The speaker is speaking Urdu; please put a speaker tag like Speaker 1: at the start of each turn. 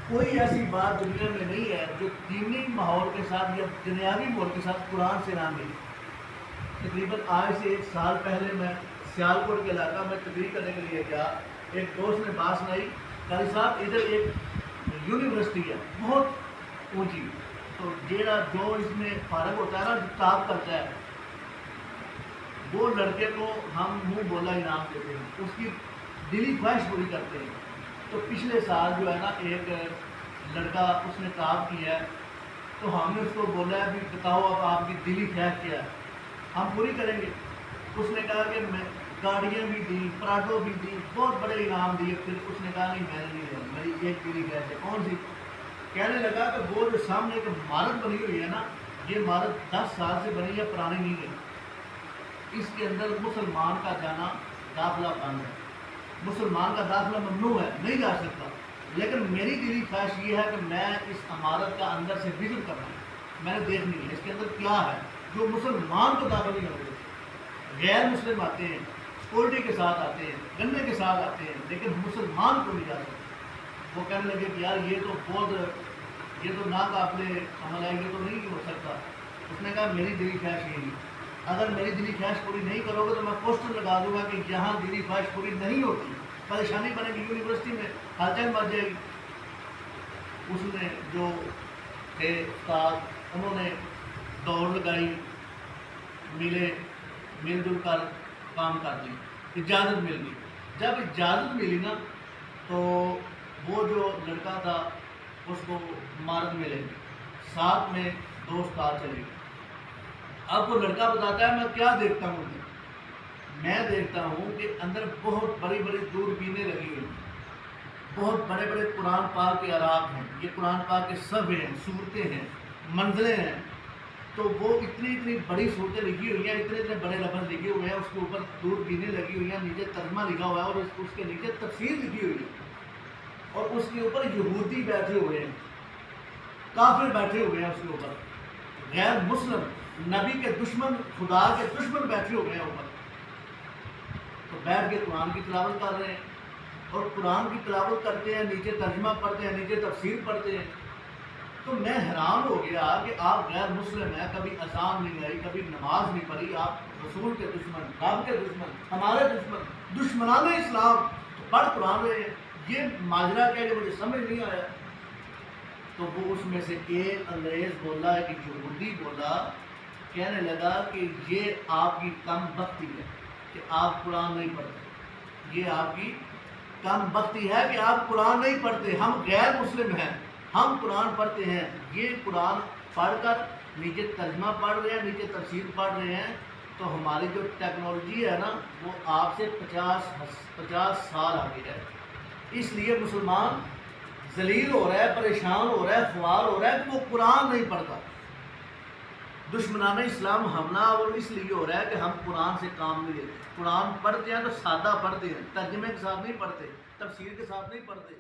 Speaker 1: کوئی ایسی بات دنیا میں نہیں ہے جو دینی ماحول کے ساتھ یا دنیاوی ماحول کے ساتھ قرآن سے نہ ملی۔ تقریباً آج سے 1 سال پہلے میں سیالکوٹ کے علاقہ میں تقریر کرنے کے لیے گیا، ایک دوست نے بات سنائی، قاری صاحب ادھر ایک یونیورسٹی ہے بہت اونچی، تو جو اس میں فارغ ہوتا ہے نا، جو ٹاپ کرتا ہے، وہ لڑکے کو ہم منہ بولا انعام دیتے ہیں، اس کی دلی خواہش پوری کرتے ہیں۔ تو پچھلے سال جو ہے نا ایک لڑکا اس نے ٹاپ کیا ہے، تو ہم نے اس کو بولا ہے بھی بتاؤ اب آپ کی دلی خواہش کیا ہے، ہم پوری کریں گے۔ اس نے کہا کہ میں گاڑیاں بھی دیں، پراڈو بھی دیں، بہت بڑے انعام دیے۔ پھر اس نے کہا نہیں میں نے نہیں لیا، میری ایک دلی خواہش ہے۔ کون سی؟ کہنے لگا کہ وہ جو سامنے ایک عمارت بنی ہوئی ہے نا، یہ عمارت 10 سال سے بنی ہے، پرانی نہیں ہے، اس کے اندر مسلمان کا جانا داخلہ بند ہے، مسلمان کا داخلہ ممنوع ہے، نہیں جا سکتا۔ لیکن میری دلی خواہش یہ ہے کہ میں اس عمارت کا اندر سے وزٹ کرنا ہے، میں نے دیکھنی ہے اس کے اندر کیا ہے جو مسلمان کو داخل نہیں ہوتے۔ غیر مسلم آتے ہیں، سیکورٹی کے ساتھ آتے ہیں، گنے کے ساتھ آتے ہیں، لیکن مسلمان کو نہیں جا سکتے۔ وہ کہنے لگے کہ یار یہ تو ناقابل عمل ہے، یہ تو نہیں ہو سکتا۔ اس نے کہا میری دلی خواہش یہی، اگر میری دلی خواہش پوری نہیں کرو گے تو میں پوسٹر لگا دوں گا کہ یہاں دلی خواہش پوری نہیں ہوتی، پریشانی بنے گی، یونیورسٹی میں ہلچل مچ جائے گی۔ اس نے جو تھے استاد، انہوں نے دوڑ لگائی، مل جل کر کام کر دی، اجازت مل گئی۔ جب اجازت ملی نا تو وہ جو لڑکا تھا اس کو عمارت میں لے گئی، ساتھ میں 2 استاد چلے گئے۔ اب وہ لڑکا بتاتا ہے میں کیا دیکھتا ہوں، میں دیکھتا ہوں کہ اندر بہت بڑی بڑی دوربینیں لگی ہوئی ہیں، بہت بڑے بڑے قرآن پاک کے اعراف ہیں، یہ قرآن پاک کے صفحے ہیں، صورتیں ہیں، منزلیں ہیں۔ تو وہ اتنی بڑی صورتیں لکھی ہوئی ہیں، اتنے بڑے لفظ لکھے ہوئے ہیں، اس کے اوپر دوربینیں لگی ہوئی ہیں، نیچے ترجمہ لکھا ہوا ہے اور اس کے نیچے تفسیر لکھی ہوئی ہے، اور اس کے اوپر یہودی بیٹھے ہوئے ہیں، کافر بیٹھے ہوئے ہیں، اس کے اوپر غیر مسلم، نبی کے دشمن، خدا کے دشمن بیٹھے ہوئے ہیں اوپر۔ تو بیٹھ کے قرآن کی تلاوت کر رہے ہیں، اور قرآن کی تلاوت کرتے ہیں، نیچے ترجمہ پڑھتے ہیں، نیچے تفسیر پڑھتے ہیں۔ تو میں حیران ہو گیا کہ آپ غیر مسلم ہیں، کبھی اذان نہیں آئی، کبھی نماز نہیں پڑھی، آپ رسول کے دشمن، رب کے دشمن، ہمارے دشمن، دشمنان اسلام، پڑھ قرآن رہے ہیں، یہ ماجرا کیا ہے مجھے سمجھ نہیں آیا۔ تو وہ اس میں سے ایک انگریز بولا، ایک یہودی بولا، کہنے لگا کہ یہ آپ کی کم بختی ہے کہ آپ قرآن نہیں پڑھتے، یہ آپ کی کم بختی ہے کہ آپ قرآن نہیں پڑھتے، ہم غیر مسلم ہیں، ہم قرآن پڑھتے ہیں۔ یہ قرآن پڑھ کر نیچے ترجمہ پڑھ رہے ہیں، نیچے تفسیر پڑھ رہے ہیں، تو ہماری جو ٹیکنالوجی ہے نا وہ آپ سے 50 سال آگے ہے۔ اس لیے مسلمان ذلیل ہو رہا ہے، پریشان ہو رہا ہے، خوار ہو رہا ہے کہ وہ قرآن نہیں پڑھتا۔ دشمنان اسلام حملہ اور اس لیے ہو رہا ہے کہ ہم قرآن سے کام نہیں لیتے، قرآن پڑھتے ہیں تو سادہ پڑھتے ہیں، ترجمے کے ساتھ نہیں پڑھتے، تفسیر کے ساتھ نہیں پڑھتے۔